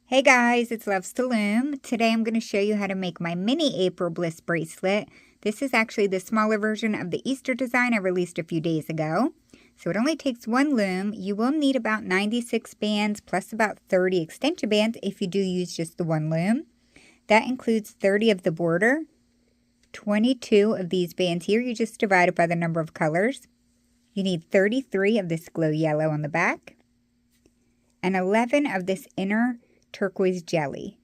Hey guys, it's Loves to Loom. Today I'm going to show you how to make my mini April Bliss bracelet. This is actually the smaller version of the Easter design I released a few days ago. So it only takes one loom. You will need about 96 bands plus about 30 extension bands if you do use just the one loom. That includes 30 of the border, 22 of these bands here. You just divide it by the number of colors. You need 33 of this glow yellow on the back and 11 of this inner turquoise jelly.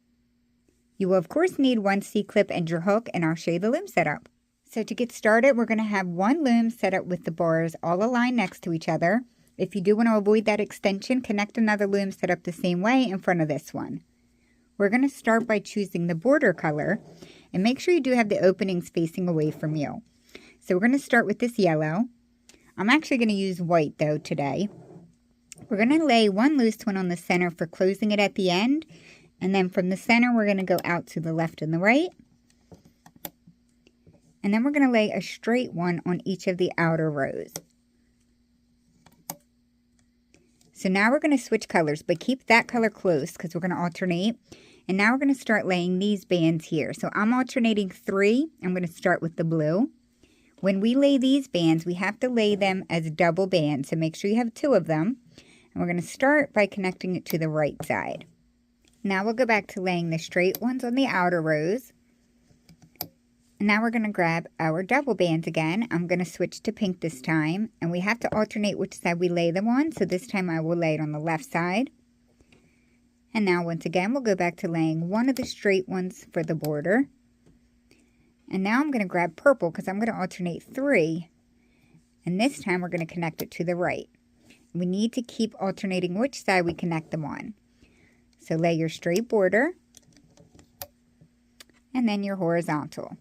You will of course need one C-clip and your hook, and I'll show you the loom setup. So to get started, we're going to have one loom set up with the bars all aligned next to each other. If you do want to avoid that extension, connect another loom set up the same way in front of this one. We're going to start by choosing the border color, and make sure you do have the openings facing away from you. So we're going to start with this yellow. I'm actually going to use white though today. We're going to lay one loose one on the center for closing it at the end. And then from the center, we're going to go out to the left and the right. And then we're going to lay a straight one on each of the outer rows. So now we're going to switch colors, but keep that color close because we're going to alternate. And now we're going to start laying these bands here. So I'm alternating 3. I'm going to start with the blue. When we lay these bands, we have to lay them as double bands. So make sure you have 2 of them. And we're going to start by connecting it to the right side. Now we'll go back to laying the straight ones on the outer rows. And now we're going to grab our double bands again. I'm going to switch to pink this time. And we have to alternate which side we lay them on. So this time I will lay it on the left side. And now once again, we'll go back to laying one of the straight ones for the border. And now I'm going to grab purple because I'm going to alternate 3. And this time we're going to connect it to the right. We need to keep alternating which side we connect them on. So lay your straight border and then your horizontal.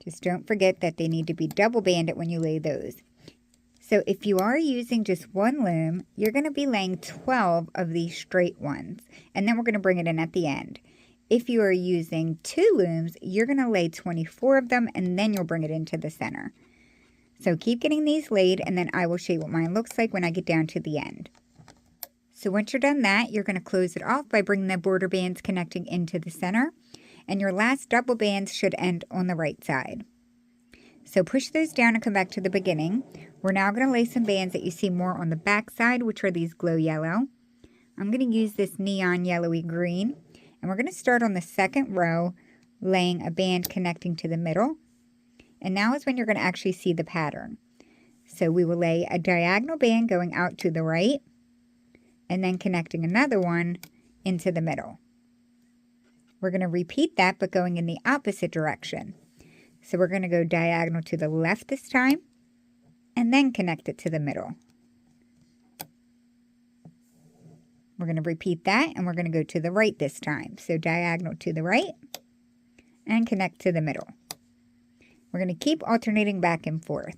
Just don't forget that they need to be double banded when you lay those. So if you are using just one loom, you're going to be laying 12 of these straight ones. And then we're going to bring it in at the end. If you are using 2 looms, you're going to lay 24 of them and then you'll bring it into the center. So keep getting these laid, and then I will show you what mine looks like when I get down to the end. So once you're done that, you're going to close it off by bringing the border bands connecting into the center. And your last double bands should end on the right side. So push those down and come back to the beginning. We're now going to lay some bands that you see more on the back side, which are these glow yellow. I'm going to use this neon yellowy green. And we're going to start on the second row, laying a band connecting to the middle. And now is when you're going to actually see the pattern. So we will lay a diagonal band going out to the right, and then connecting another one into the middle. We're going to repeat that, but going in the opposite direction. So we're going to go diagonal to the left this time, and then connect it to the middle. We're going to repeat that, and we're going to go to the right this time. So diagonal to the right, and connect to the middle. We're going to keep alternating back and forth.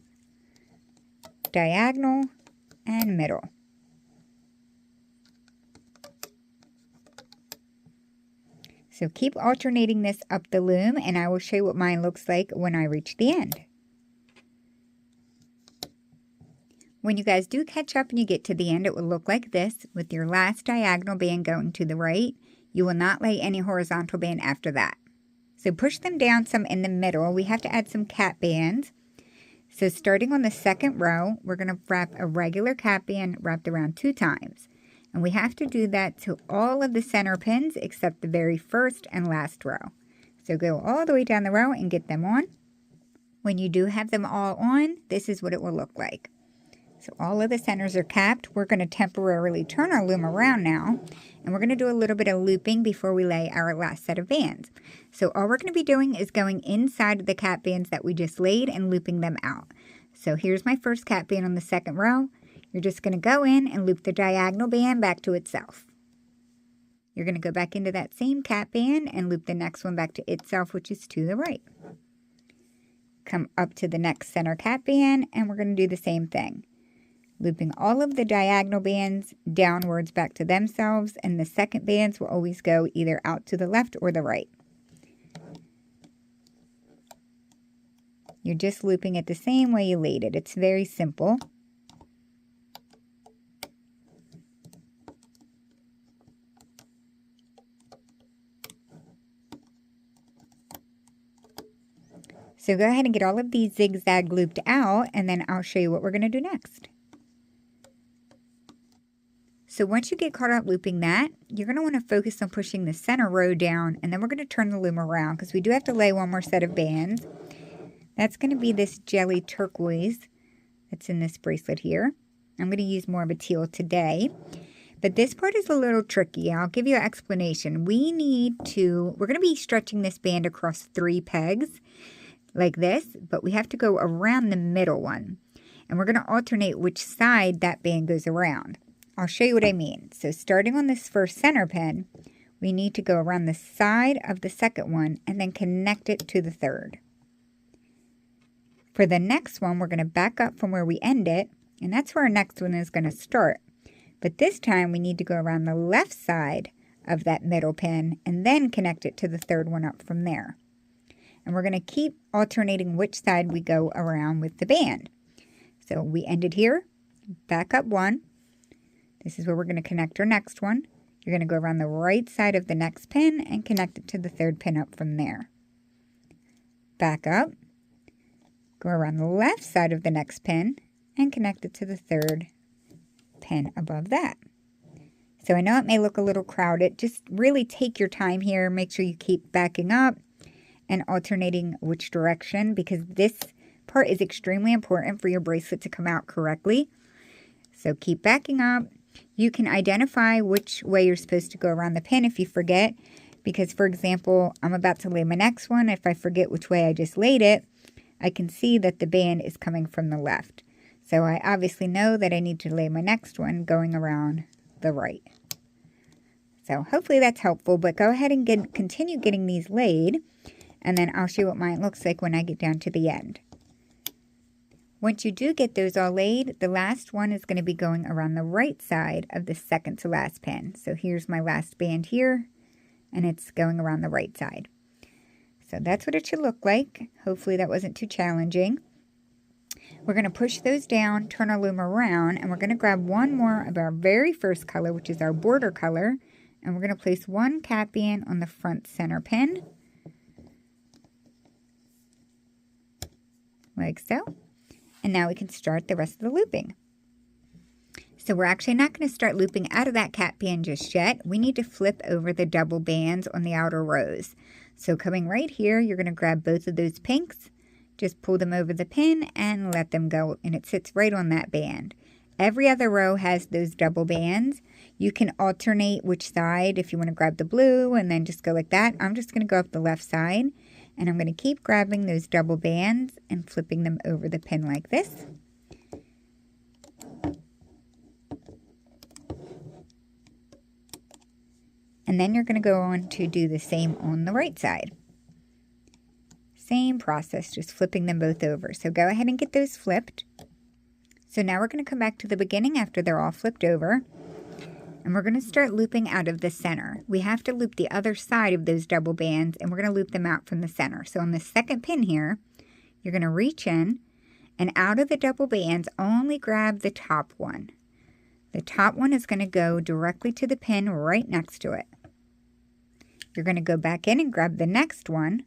Diagonal and middle. So keep alternating this up the loom, and I will show you what mine looks like when I reach the end. When you guys do catch up and you get to the end, it will look like this with your last diagonal band going to the right. You will not lay any horizontal band after that. So push them down some in the middle. We have to add some cap bands. So starting on the second row, we're going to wrap a regular cap band wrapped around 2 times. And we have to do that to all of the center pins except the very first and last row. So go all the way down the row and get them on. When you do have them all on, this is what it will look like. So all of the centers are capped. We're going to temporarily turn our loom around now. And we're going to do a little bit of looping before we lay our last set of bands. So all we're going to be doing is going inside of the cap bands that we just laid and looping them out. So here's my first cap band on the second row. You're just going to go in and loop the diagonal band back to itself. You're going to go back into that same cap band and loop the next one back to itself, which is to the right. Come up to the next center cap band, and we're going to do the same thing. Looping all of the diagonal bands downwards back to themselves, and the second bands will always go either out to the left or the right. You're just looping it the same way you laid it. It's very simple. So go ahead and get all of these zigzag looped out, and then I'll show you what we're going to do next. So once you get caught up looping that, you're going to want to focus on pushing the center row down, and then we're going to turn the loom around because we do have to lay one more set of bands. That's going to be this jelly turquoise that's in this bracelet here. I'm going to use more of a teal today. But this part is a little tricky. I'll give you an explanation. We're going to be stretching this band across 3 pegs like this, but we have to go around the middle one. And we're going to alternate which side that band goes around. I'll show you what I mean. So starting on this first center pin, we need to go around the side of the second one and then connect it to the third. For the next one, we're going to back up from where we end it, and that's where our next one is going to start. But this time we need to go around the left side of that middle pin and then connect it to the third one up from there. And we're going to keep alternating which side we go around with the band. So we ended here, back up 1. This is where we're going to connect our next one. You're going to go around the right side of the next pin and connect it to the third pin up from there. Back up, go around the left side of the next pin and connect it to the third pin above that. So I know it may look a little crowded. Just really take your time here. Make sure you keep backing up and alternating which direction, because this part is extremely important for your bracelet to come out correctly. So keep backing up. You can identify which way you're supposed to go around the pin if you forget, because for example, I'm about to lay my next one. If I forget which way I just laid it, I can see that the band is coming from the left. So I obviously know that I need to lay my next one going around the right. So hopefully that's helpful, but go ahead and continue getting these laid, and then I'll show you what mine looks like when I get down to the end. Once you do get those all laid, the last one is going to be going around the right side of the second to last pin. So here's my last band here, and it's going around the right side. So that's what it should look like. Hopefully that wasn't too challenging. We're going to push those down, turn our loom around, and we're going to grab one more of our very first color, which is our border color, and we're going to place one cap band on the front center pin, like so. And now we can start the rest of the looping. So we're actually not going to start looping out of that cap band just yet. We need to flip over the double bands on the outer rows. So coming right here, you're going to grab both of those pinks, just pull them over the pin and let them go, and it sits right on that band. Every other row has those double bands. You can alternate which side if you want to grab the blue and then just go like that. I'm just going to go up the left side, and I'm going to keep grabbing those double bands and flipping them over the pin like this. And then you're going to go on to do the same on the right side. Same process, just flipping them both over. So go ahead and get those flipped. So now we're going to come back to the beginning after they're all flipped over. And we're going to start looping out of the center. We have to loop the other side of those double bands, and we're going to loop them out from the center. So on the second pin here, you're going to reach in, and out of the double bands, only grab the top one. The top one is going to go directly to the pin right next to it. You're going to go back in and grab the next one,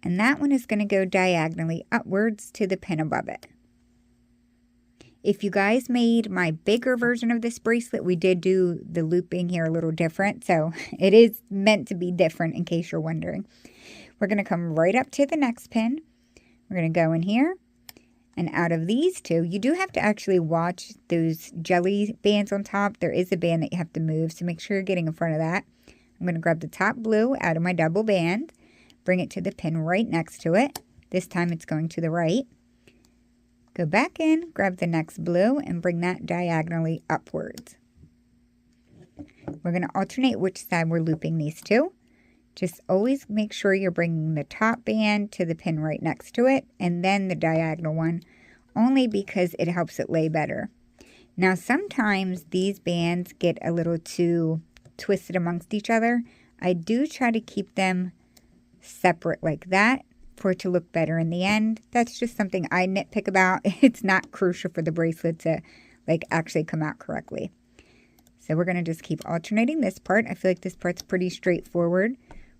and that one is going to go diagonally upwards to the pin above it. If you guys made my bigger version of this bracelet, we did do the looping here a little different, so it is meant to be different in case you're wondering. We're going to come right up to the next pin. We're going to go in here, and out of these two, you do have to actually watch those jelly bands on top. There is a band that you have to move, so make sure you're getting in front of that. I'm going to grab the top blue out of my double band, bring it to the pin right next to it. This time it's going to the right. Go back in, grab the next blue, and bring that diagonally upwards. We're going to alternate which side we're looping these to. Just always make sure you're bringing the top band to the pin right next to it, and then the diagonal one, only because it helps it lay better. Now sometimes these bands get a little too twisted amongst each other. I do try to keep them separate like that for it to look better in the end. That's just something I nitpick about. It's not crucial for the bracelet to actually come out correctly. So we're going to just keep alternating this part. I feel like this part's pretty straightforward.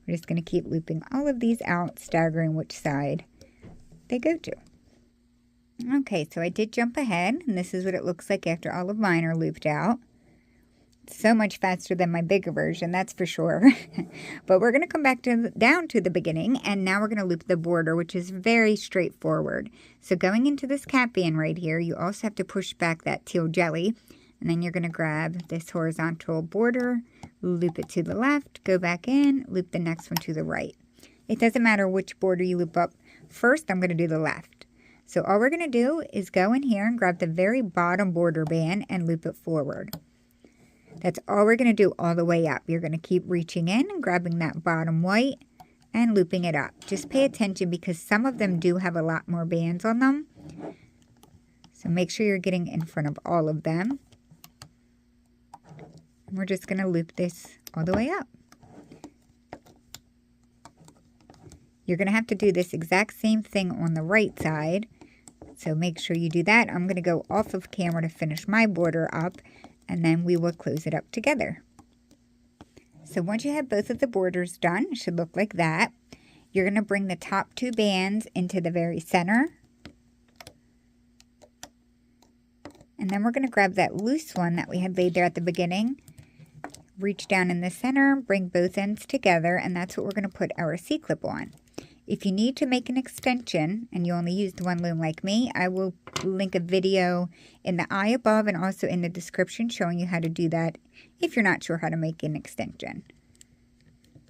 We're just going to keep looping all of these out, staggering which side they go to. Okay, so I did jump ahead, and this is what it looks like after all of mine are looped out. So much faster than my bigger version, that's for sure. But we're going to come back down to the beginning, and now we're going to loop the border, which is very straightforward. So going into this cap band right here, you also have to push back that teal jelly, and then you're going to grab this horizontal border, loop it to the left, go back in, loop the next one to the right. It doesn't matter which border you loop up first, I'm going to do the left. So all we're going to do is go in here and grab the very bottom border band and loop it forward. That's all we're going to do all the way up. You're going to keep reaching in and grabbing that bottom white and looping it up. Just pay attention because some of them do have a lot more bands on them. So make sure you're getting in front of all of them. And we're just going to loop this all the way up. You're going to have to do this exact same thing on the right side. So make sure you do that. I'm going to go off of camera to finish my border up, and then we will close it up together. So once you have both of the borders done, it should look like that. You're going to bring the top two bands into the very center. And then we're going to grab that loose one that we had laid there at the beginning. Reach down in the center, bring both ends together, and that's what we're going to put our C-clip on. If you need to make an extension, and you only used one loom like me, I will link a video in the eye above and also in the description showing you how to do that if you're not sure how to make an extension.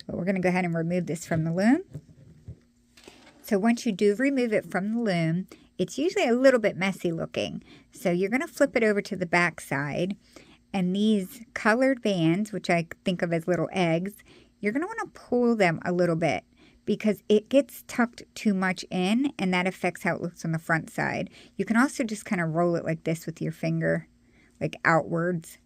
But we're going to go ahead and remove this from the loom. So once you do remove it from the loom, it's usually a little bit messy looking. So you're going to flip it over to the back side, and these colored bands, which I think of as little eggs, you're going to want to pull them a little bit, because it gets tucked too much in, and that affects how it looks on the front side. You can also just kind of roll it like this with your finger, like outwards,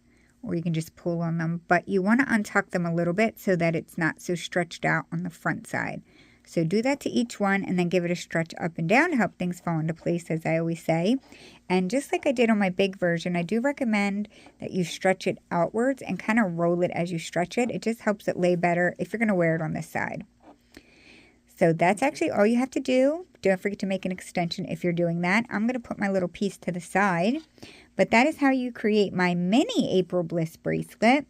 or you can just pull on them. But you want to untuck them a little bit so that it's not so stretched out on the front side. So do that to each one, and then give it a stretch up and down to help things fall into place, as I always say. And just like I did on my big version, I do recommend that you stretch it outwards and kind of roll it as you stretch it. It just helps it lay better if you're going to wear it on this side. So that's actually all you have to do. Don't forget to make an extension if you're doing that. I'm going to put my little piece to the side. But that is how you create my mini April Bliss bracelet.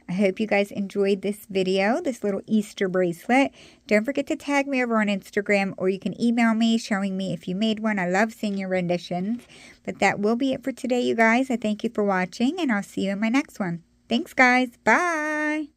I hope you guys enjoyed this video, this little Easter bracelet. Don't forget to tag me over on Instagram, or you can email me showing me if you made one. I love seeing your renditions. But that will be it for today, you guys. I thank you for watching, and I'll see you in my next one. Thanks, guys. Bye.